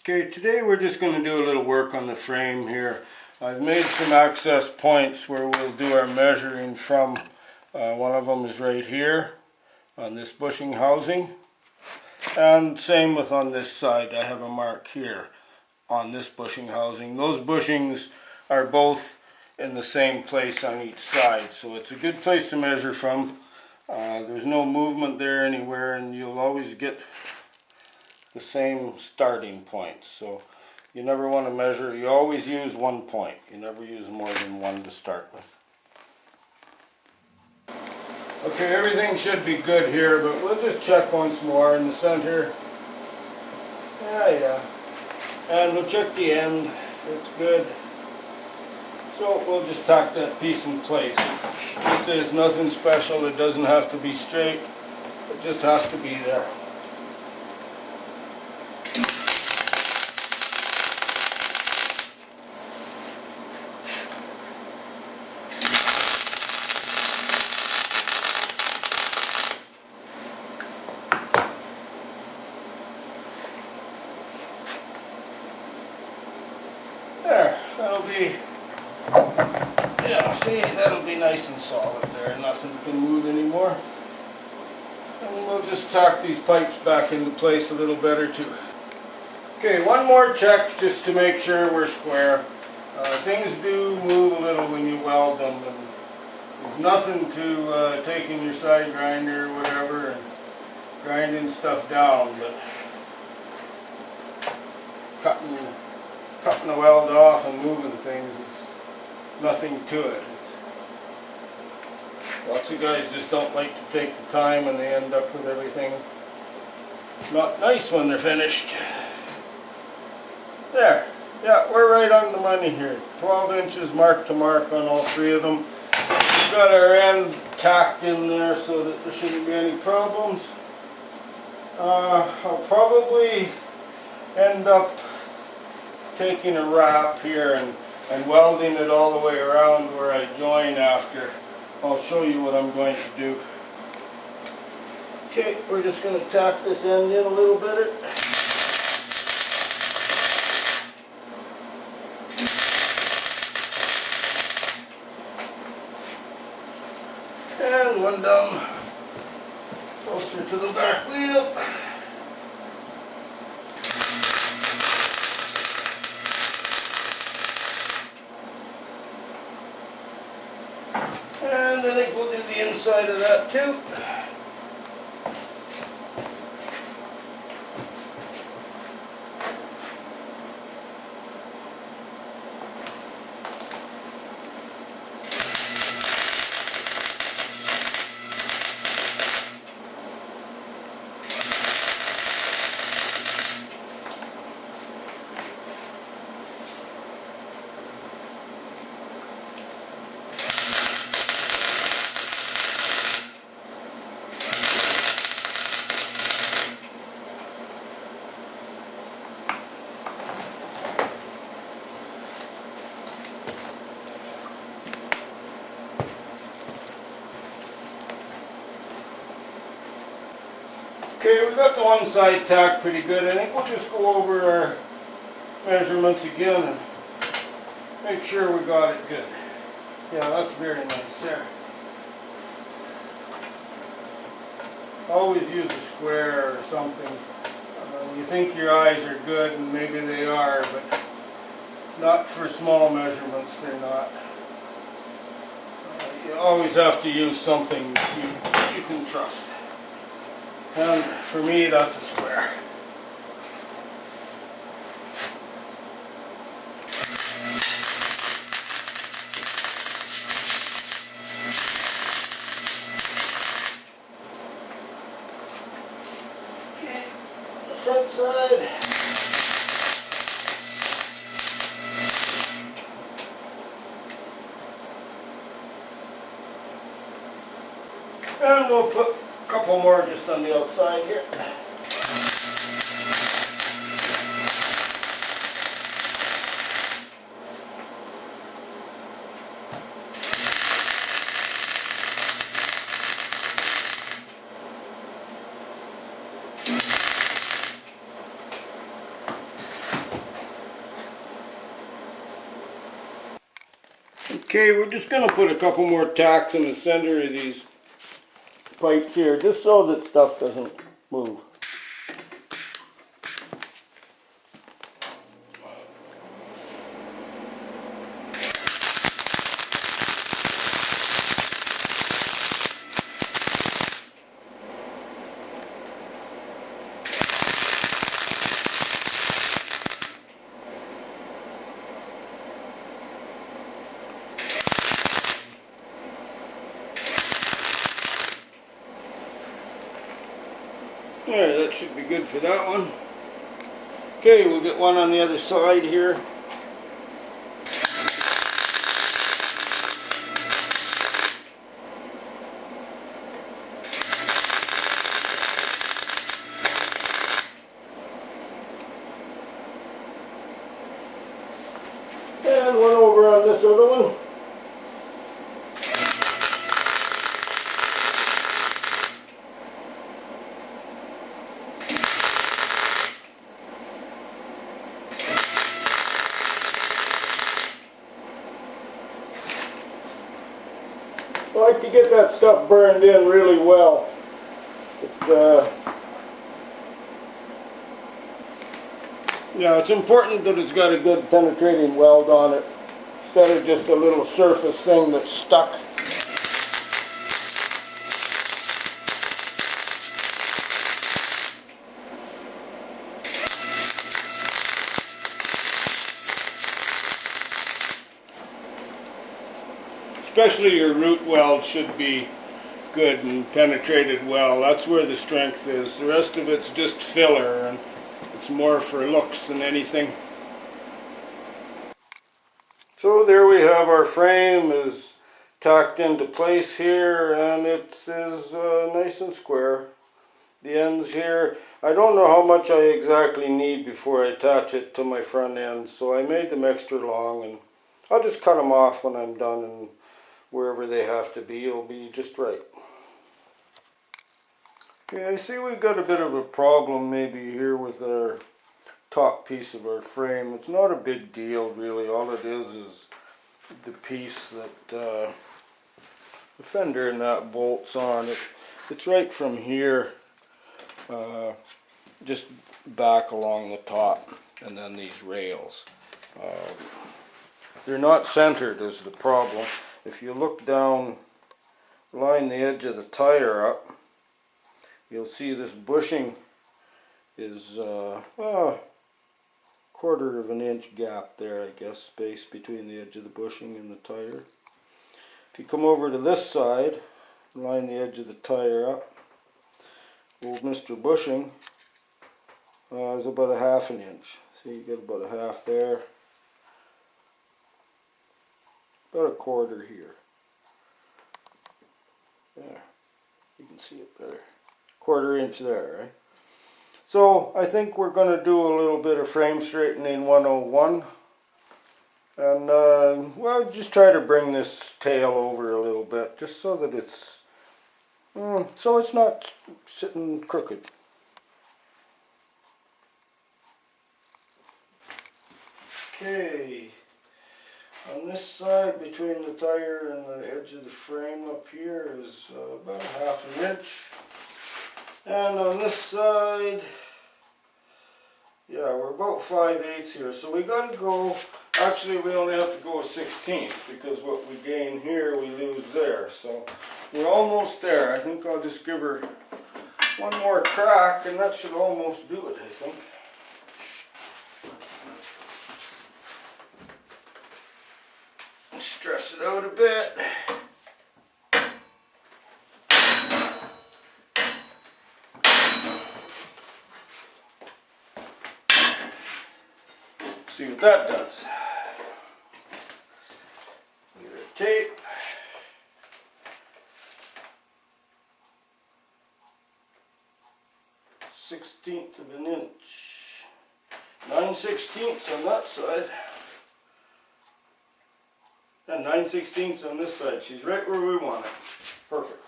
Okay, today we're just going to do a little work on the frame here. I've made some access points where we'll do our measuring from. One of them is right here on this bushing housing. And same with on this side, I have a mark here on this bushing housing. Those bushings are both in the same place on each side, so it's a good place to measure from. There's no movement there anywhere, and you'll always get the same starting point. So you never want to measure, you always use 1 point. You never use more than one to start with. Okay, everything should be good here, but we'll just check once more in the center. Yeah. And we'll check the end. It's good. So we'll just tack that piece in place. This is nothing special. It doesn't have to be straight. It just has to be there. There, that'll be, yeah, see, that'll be nice and solid there. Nothing can move anymore. And we'll just tack these pipes back into place a little better too. Okay, one more check just to make sure we're square. Things do move a little when you weld them, and there's nothing to taking your side grinder or whatever and grinding stuff down, but cutting the weld off and moving things is nothing to it. Lots of guys just don't like to take the time, and they end up with everything not nice when they're finished. There. Yeah, we're right on the money here. 12 inches mark to mark on all three of them. We've got our end tacked in there so that there shouldn't be any problems. I'll probably end up taking a wrap here and welding it all the way around where I join after. I'll show you what I'm going to do. Okay, we're just going to tack this end in a little bit. And one down closer to the back wheel. And I think we'll do the inside of that too. Okay, we've got the one side tacked pretty good. I think we'll just go over our measurements again and make sure we got it good. Yeah, that's very nice there. Always use a square or something. You think your eyes are good, and maybe they are, but not for small measurements, they're not. You always have to use something you can trust. And for me, that's a square. Okay, the front side. And we'll put a couple more just on the outside here. Okay, we're just going to put a couple more tacks in the center of these pipes here, just so that stuff doesn't move. Alright, that should be good for that one. Okay, we'll get one on the other side here. And one over on this other one. I like to get that stuff burned in really well. Yeah, it's important that it's got a good penetrating weld on it, instead of just a little surface thing that's stuck. Especially your root weld should be good and penetrated well. That's where the strength is. The rest of it's just filler, and it's more for looks than anything. So there we have our frame is tacked into place here, and it is nice and square. The ends here, I don't know how much I exactly need before I attach it to my front end, so I made them extra long, and I'll just cut them off when I'm done, and wherever they have to be, it'll be just right. Okay, I see we've got a bit of a problem maybe here with our top piece of our frame. It's not a big deal really. All it is the piece that the fender and that bolts on. It's right from here, just back along the top, and then these rails. They're not centered is the problem. If you look down, line the edge of the tire up, you'll see this bushing is quarter of an inch gap there, I guess, space between the edge of the bushing and the tire. If you come over to this side, line the edge of the tire up, old Mr. Bushing is about a half an inch. So you get about a half there. About a quarter here. There. You can see it better. Quarter inch there, right? So I think we're going to do a little bit of frame straightening 101. And well, just try to bring this tail over a little bit, just so that it's not sitting crooked. Okay. On this side, between the tire and the edge of the frame up here is about a half an inch. And on this side, yeah, we're about 5/8 here. So we got to go, actually we only have to go a 16th, because what we gain here we lose there. So we're almost there. I think I'll just give her one more crack and that should almost do it, I think. Stress it out a bit. See what that does. Give it a tape. Sixteenth of an inch. 9/16 on that side. And 9/16 on this side. She's right where we want it. Perfect.